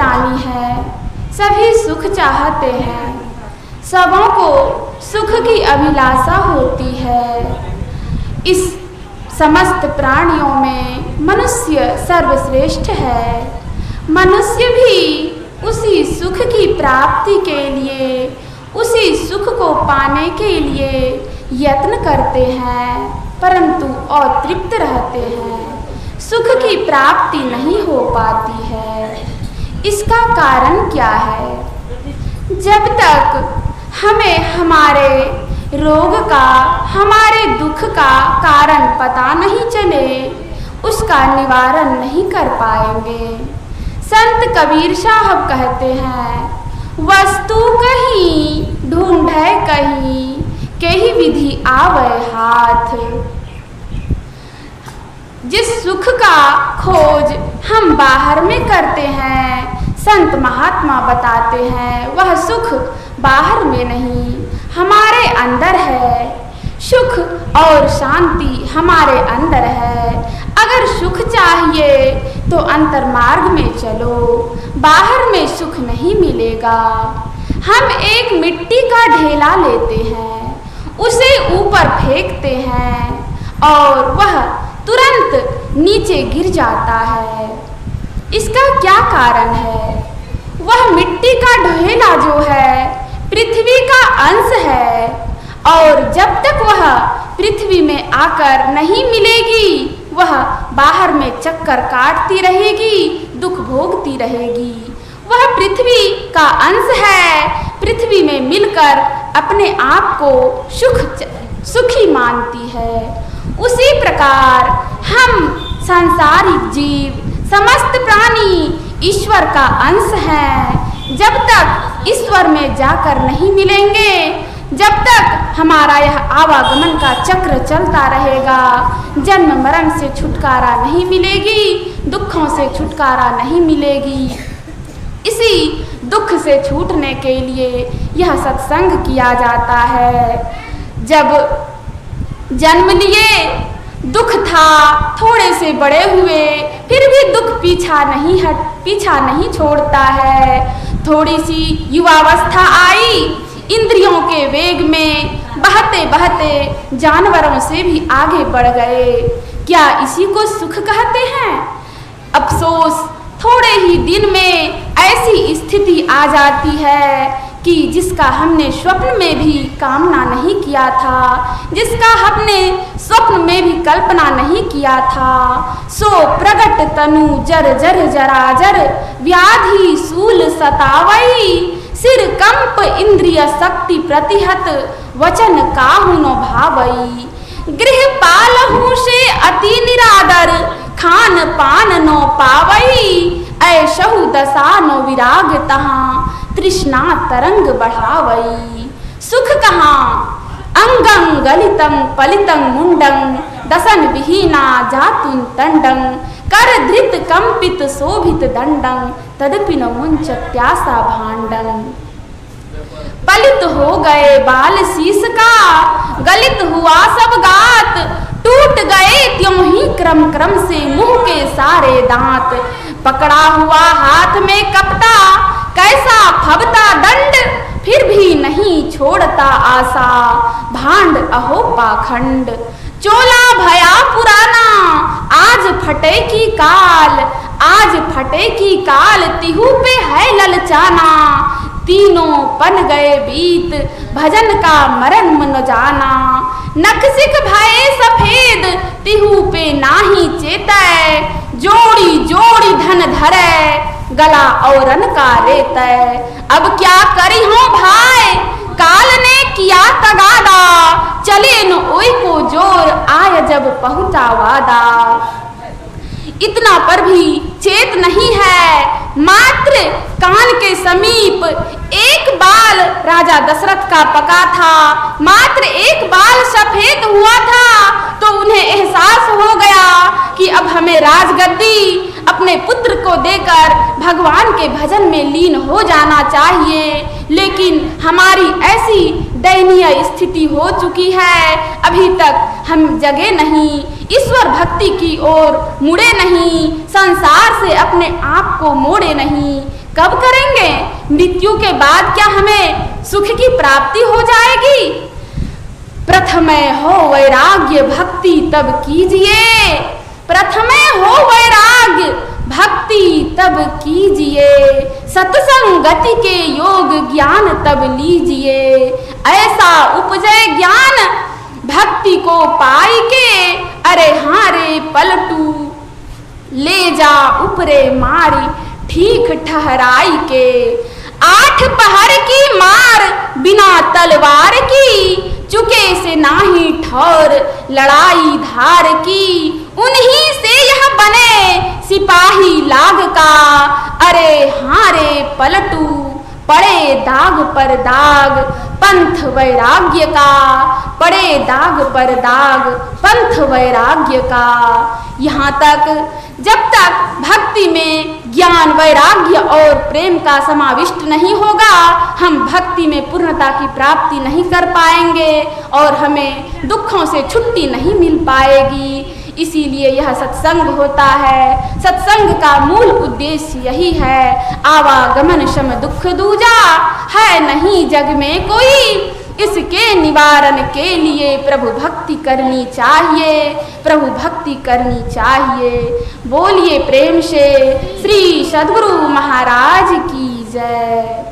प्राणी हैं, सभी सुख चाहते हैं। सबों को सुख की अभिलाषा होती है। इस समस्त प्राणियों में मनुष्य सर्वश्रेष्ठ है। मनुष्य भी उसी सुख की प्राप्ति के लिए, उसी सुख को पाने के लिए यत्न करते हैं, परंतु अतृप्त रहते हैं। सुख की प्राप्ति नहीं हो पाती है। इसका कारण क्या है? जब तक हमें हमारे रोग का, हमारे दुख का कारण पता नहीं चले, उसका निवारण नहीं कर पाएंगे। संत कबीर साहब कहते हैं, वस्तु कहीं ढूंढे कहीं, कहीं विधि आवे हाथ। जिस सुख का खोज हम बाहर में करते हैं, संत महात्मा बताते हैं, वह सुख बाहर में नहीं, हमारे अंदर है। सुख और शांति हमारे अंदर है। अगर सुख चाहिए तो अंतर मार्ग में चलो, बाहर में सुख नहीं मिलेगा। हम एक मिट्टी का ढेला लेते हैं, उसे ऊपर फेंकते हैं और वह तुरंत नीचे गिर जाता है। इसका क्या कारण है? वह मिट्टी का ढेला जो है पृथ्वी का अंश है, और जब तक वह पृथ्वी में आकर नहीं मिलेगी, वह बाहर में चक्कर काटती रहेगी, दुख भोगती रहेगी। वह पृथ्वी का अंश है, पृथ्वी में मिलकर अपने आप को सुखी मानती है। उसी प्रकार हम सांसारिक जीव, समस्त प्राणी ईश्वर का अंश हैं। जब तक ईश्वर में जाकर नहीं मिलेंगे, जब तक हमारा यह आवागमन का चक्र चलता रहेगा, जन्म मरण से छुटकारा नहीं मिलेगी, दुखों से छुटकारा नहीं मिलेगी। इसी दुख से छूटने के लिए यह सत्संग किया जाता है। जब जन्म लिए दुख था, थोड़े से बड़े हुए, फिर भी दुख पीछा नहीं छोड़ता है। थोड़ी सी युवावस्था आई, इंद्रियों के वेग में बहते बहते जानवरों से भी आगे बढ़ गए। क्या इसी को सुख कहते हैं? अफसोस, थोड़े ही दिन में ऐसी स्थिति आ जाती है कि जिसका हमने स्वप्न में भी कामना नहीं किया था, जिसका हमने स्वप्न में भी कल्पना नहीं किया था, सो प्रगट तनु जर जर जराजर, व्याधि सूल सतावई, सिर कंप इंद्रिय शक्ति प्रतिहत, वचन काहु न भावई। गृहपालहु से अति निरादर, खान पान न पावई, ऐसहु दशा न विराग तहाँ, तृष्णा तरंग बढ़ावई। सुख कहाँ? अंगं गलितं पलितं मुंडं, दसन विहीना जातुन तंडं, कर धृत कंपित शोभित दंडं, तदपि न मुंचत्यासा भांडं। पलित हो गए बाल शीश का, गलित हुआ सब गात, टूट गए त्यों ही क्रम क्रम से मुंह के सारे दांत। पकड़ा हुआ हाथ में कपटा, कैसा फबता दंड, फिर भी नहीं छोड़ता आशा, भांड अहो पाखंड। चोला भया पुराना, आज फटे की काल, आज फटे की काल, तिहु पे है ललचाना। तीनों पन गए बीत, भजन का मरण मन जाना। नखसिक भये सफेद, तिहु पे नाही चेतै, जोड़ी जोड़ी धन धरै, गला औरन का रेतै। अब क्या करी हो भाई, काल ने किया तगादा, चले न ओई को जोर, आय जब पहुंचा वादा। इतना पर भी चेत नहीं है, मात्र कान के समीप एक बाल राजा दशरथ का पका था, मात्र एक बाल सफेद हुआ था, तो उन्हें एहसास हो गया कि अब हमें राजगद्दी अपने पुत्र को देकर भगवान के भजन में लीन हो जाना चाहिए। लेकिन हमारी ऐसी दयनीय स्थिति हो चुकी है, अभी तक हम जगे नहीं, ईश्वर भक्ति की ओर मुड़े नहीं, संसार से अपने आप को मोड़े नहीं। कब करेंगे? मृत्यु के बाद क्या हमें सुख की प्राप्ति हो जाएगी? प्रथमे हो वैराग्य भक्ति तब कीजिए, प्रथमे हो वैराग्य भक्ति तब कीजिए, सत्संगति के योग ज्ञान तब लीजिए, ऐसा उपजय ज्ञान भक्ति को पाई के, अरे हाँ रे पलटू ले जा ऊपरे मारी ठीक ठहराई के। 8 पहर की मार बिना तलवार की, चुके से नाही ठौर लड़ाई धार की, उन्हीं से यह बने सिपाही लाग का, अरे हाँ रे पलटू पड़े दाग पर दाग पंथ वैराग्य का, पड़े दाग पर दाग पंथ वैराग्य का। यहाँ तक जब तक भक्ति में ज्ञान वैराग्य और प्रेम का समाविष्ट नहीं होगा, हम भक्ति में पूर्णता की प्राप्ति नहीं कर पाएंगे और हमें दुखों से छुट्टी नहीं मिल पाएगी। इसीलिए यह सत्संग होता है। सत्संग का मूल उद्देश्य यही है, आवागमन शम दुख दूजा, है नहीं जग में कोई, इसके निवारण के लिए प्रभु भक्ति करनी चाहिए, प्रभु भक्ति करनी चाहिए। बोलिए प्रेम से श्री सद्गुरु महाराज की जय।